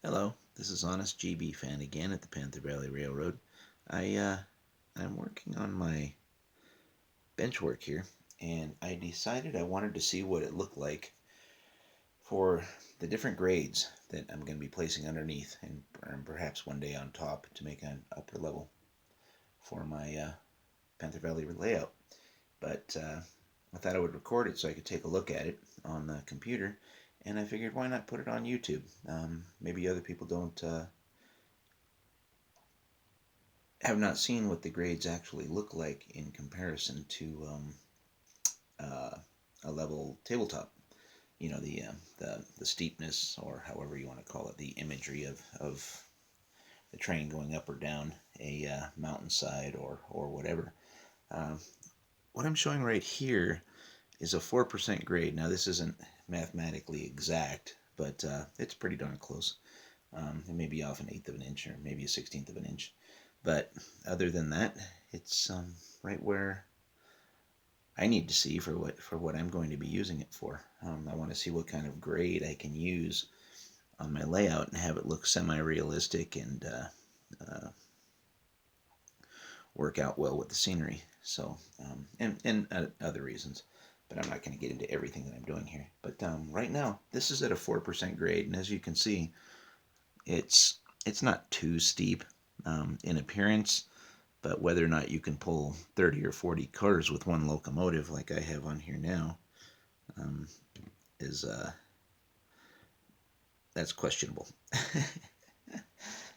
Hello, this is Honestgbfan again at the Panther Valley Railroad. I'm working on my bench work here, and I decided I wanted to see what it looked like for the different grades that I'm going to be placing underneath, and perhaps one day on top to make an upper level for my Panther Valley layout. But I thought I would record it so I could take a look at it on the computer, and I figured why not put it on YouTube? Maybe other people don't have not seen what the grades actually look like in comparison to uh, a level tabletop. You know, the steepness, or however you want to call it, the imagery of the train going up or down a mountainside or whatever. Uh, what I'm showing right here is a 4% grade. Now, this isn't mathematically exact, but it's pretty darn close. It may be off an eighth of an inch or maybe a 16th of an inch. But other than that, it's right where I need to see for what I'm going to be using it for. I want to see what kind of grade I can use on my layout and have it look semi-realistic and work out well with the scenery. So, and other reasons, but I'm not going to get into everything that I'm doing here. But right now, this is at a 4% grade, and as you can see, it's not too steep in appearance, but whether or not you can pull 30 or 40 cars with one locomotive like I have on here now um, is that's questionable.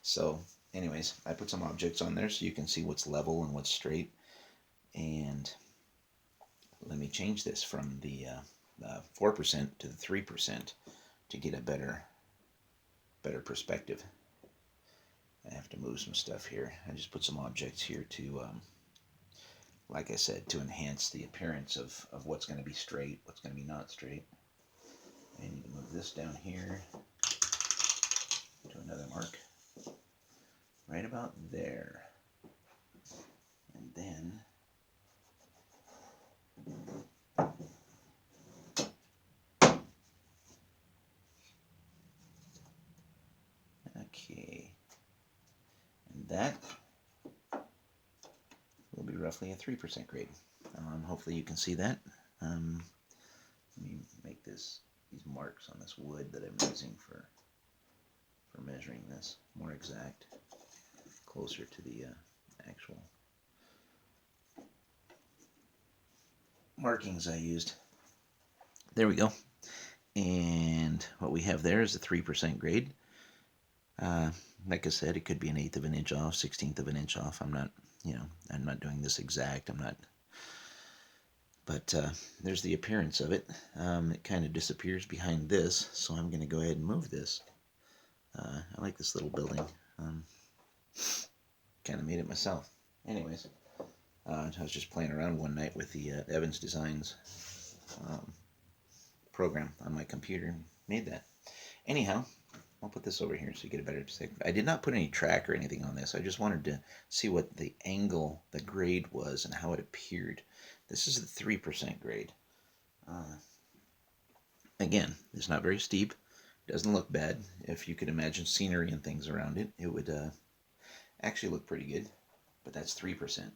So anyways, I put some objects on there so you can see what's level and what's straight. And let me change this from the 4% to the 3% to get a better perspective. I have to move some stuff here. I just put some objects here to, like I said, to enhance the appearance of what's going to be straight, what's going to be not straight. I need to move this down here to another mark, right about there. And then okay, and that will be roughly a 3% grade. Hopefully you can see that. Let me make these marks on this wood that I'm using for measuring this more exact, closer to the actual markings I used. There we go. And what we have there is a 3% grade. Like I said, it could be an eighth of an inch off, 16th of an inch off. I'm not doing this exact. But there's the appearance of it. It kind of disappears behind this, so I'm going to go ahead and move this. I like this little building. Kind of made it myself. Anyways, I was just playing around one night with the Evans Designs program on my computer and made that. Anyhow, I'll put this over here so you get a better perspective. I did not put any track or anything on this. I just wanted to see what the angle, the grade was, and how it appeared. This is the 3% grade. Again, it's not very steep. Doesn't look bad. If you could imagine scenery and things around it, it would actually look pretty good. But that's 3%.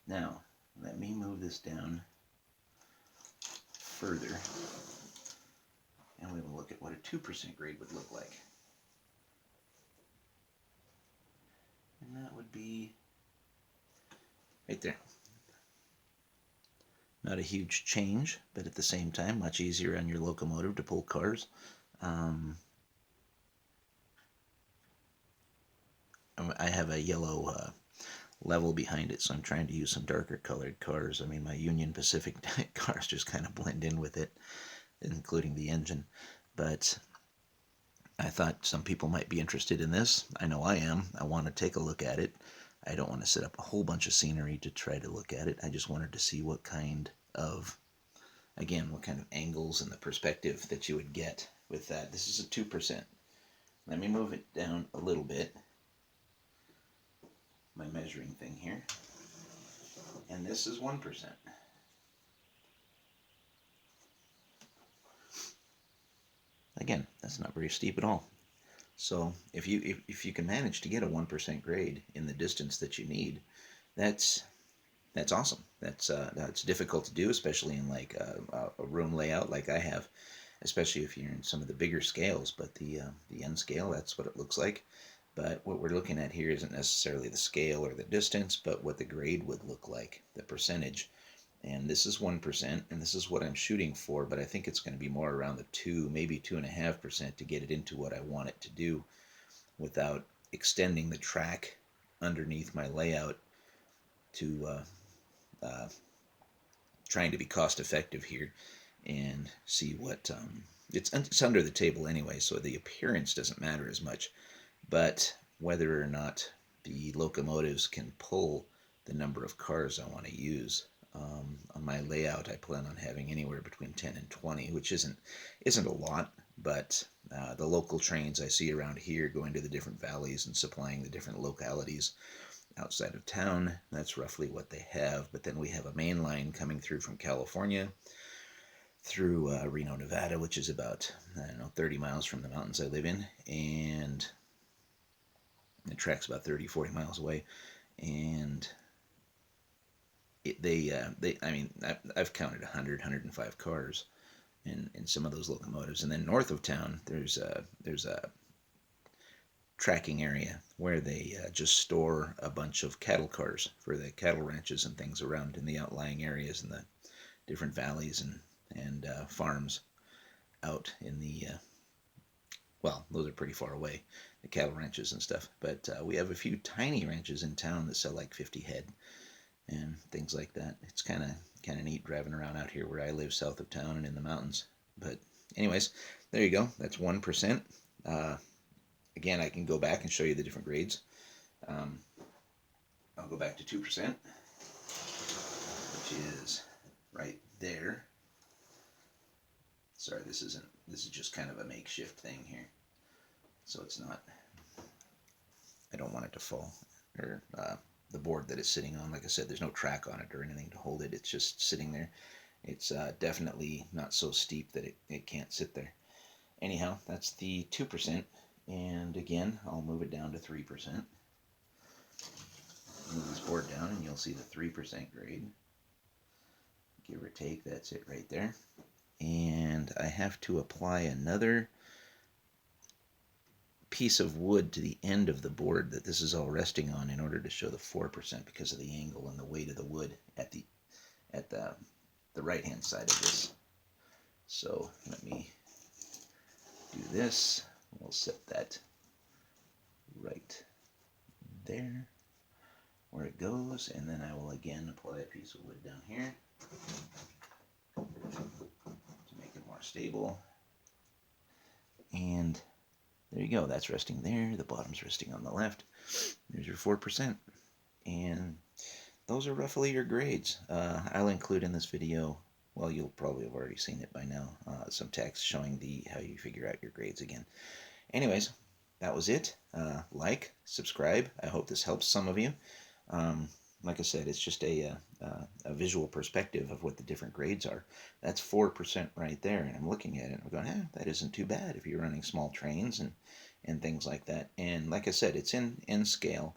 Now, let me move this down further, and we will look at what a 2% grade would look like. And that would be right there. Not a huge change, but at the same time, much easier on your locomotive to pull cars. I have a yellow level behind it, so I'm trying to use some darker colored cars. I mean, my Union Pacific cars just kind of blend in with it, including the engine. But I thought some people might be interested in this. I know I am. I want to take a look at it. I don't want to set up a whole bunch of scenery to try to look at it. I just wanted to see what kind of angles and the perspective that you would get with that. This is a 2%. Let me move it down a little bit, my measuring thing here. And this is 1%. Again, that's not very steep at all. So if you can manage to get a 1% grade in the distance that you need, that's that's awesome. That's difficult to do, especially in like a room layout like I have, especially if you're in some of the bigger scales. But the N scale, that's what it looks like. But what we're looking at here isn't necessarily the scale or the distance, but what the grade would look like, the percentage. And this is 1%, and this is what I'm shooting for, but I think it's going to be more around the 2, maybe 2.5% to get it into what I want it to do without extending the track underneath my layout to uh, trying to be cost effective here and see what it's under the table anyway, so the appearance doesn't matter as much, but whether or not the locomotives can pull the number of cars I want to use. On my layout, I plan on having anywhere between 10 and 20, which isn't a lot, but the local trains I see around here going to the different valleys and supplying the different localities outside of town, that's roughly what they have. But then we have a main line coming through from California through Reno, Nevada, which is about, I don't know, 30 miles from the mountains I live in, and the track's about 30, 40 miles away, and I mean, I've counted 100, 105 cars in some of those locomotives. And then north of town, there's a tracking area where they just store a bunch of cattle cars for the cattle ranches and things around in the outlying areas and the different valleys and farms out in the well, those are pretty far away, the cattle ranches and stuff. But we have a few tiny ranches in town that sell like 50 head and things like that. It's kind of neat driving around out here where I live, south of town and in the mountains. But anyways, there you go. That's 1%. Again, I can go back and show you the different grades. I'll go back to 2%, which is right there. Sorry, this is just kind of a makeshift thing here. So it's not, I don't want it to fall, or the board that it's sitting on. Like I said, there's no track on it or anything to hold it. It's just sitting there. It's definitely not so steep that it can't sit there. Anyhow, that's the 2%. And again, I'll move it down to 3%. Move this board down and you'll see the 3% grade. Give or take, that's it right there. And I have to apply another piece of wood to the end of the board that this is all resting on in order to show the 4% because of the angle and the weight of the wood at the right hand side of this. So let me do this. We'll set that right there where it goes, and then I will again apply a piece of wood down here to make it more stable. And there you go. That's resting there. The bottom's resting on the left. There's your 4%. And those are roughly your grades. I'll include in this video, well, you'll probably have already seen it by now, some text showing how you figure out your grades again. Anyways, that was it. Like, subscribe. I hope this helps some of you. Like I said, it's just a visual perspective of what the different grades are. That's 4% right there, and I'm looking at it and I'm going, that isn't too bad if you're running small trains and things like that. And like I said, it's in scale,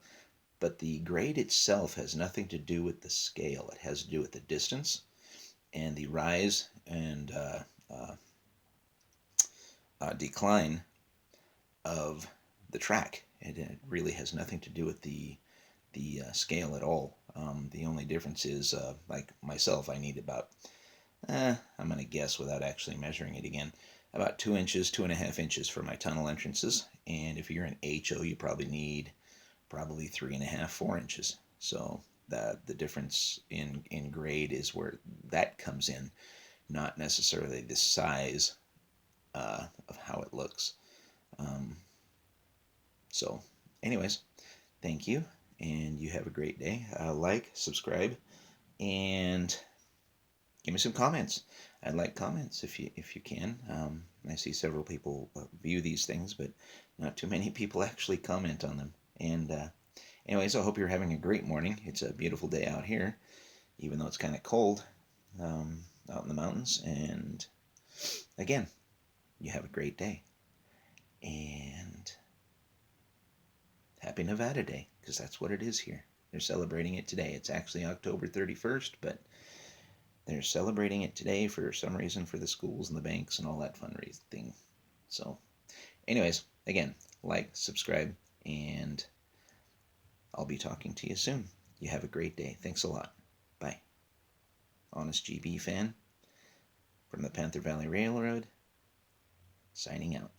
but the grade itself has nothing to do with the scale. It has to do with the distance and the rise and decline of the track. It really has nothing to do with the scale at all. The only difference is, like myself, I need about, I'm going to guess without actually measuring it again, about 2 inches, 2.5 inches for my tunnel entrances. And if you're an HO, you probably need 3.5, 4 inches. So the difference in grade is where that comes in, not necessarily the size of how it looks. So anyways, thank you, and you have a great day. Like, subscribe, and give me some comments. I'd like comments if you can. I see several people view these things, but not too many people actually comment on them. And anyways, I hope you're having a great morning. It's a beautiful day out here, even though it's kind of cold out in the mountains. And again, you have a great day. And Happy Nevada Day, because that's what it is here. They're celebrating it today. It's actually October 31st, but they're celebrating it today for some reason for the schools and the banks and all that fun thing. So, anyways, again, like, subscribe, and I'll be talking to you soon. You have a great day. Thanks a lot. Bye. Honestgbfan from the Panther Valley Railroad, signing out.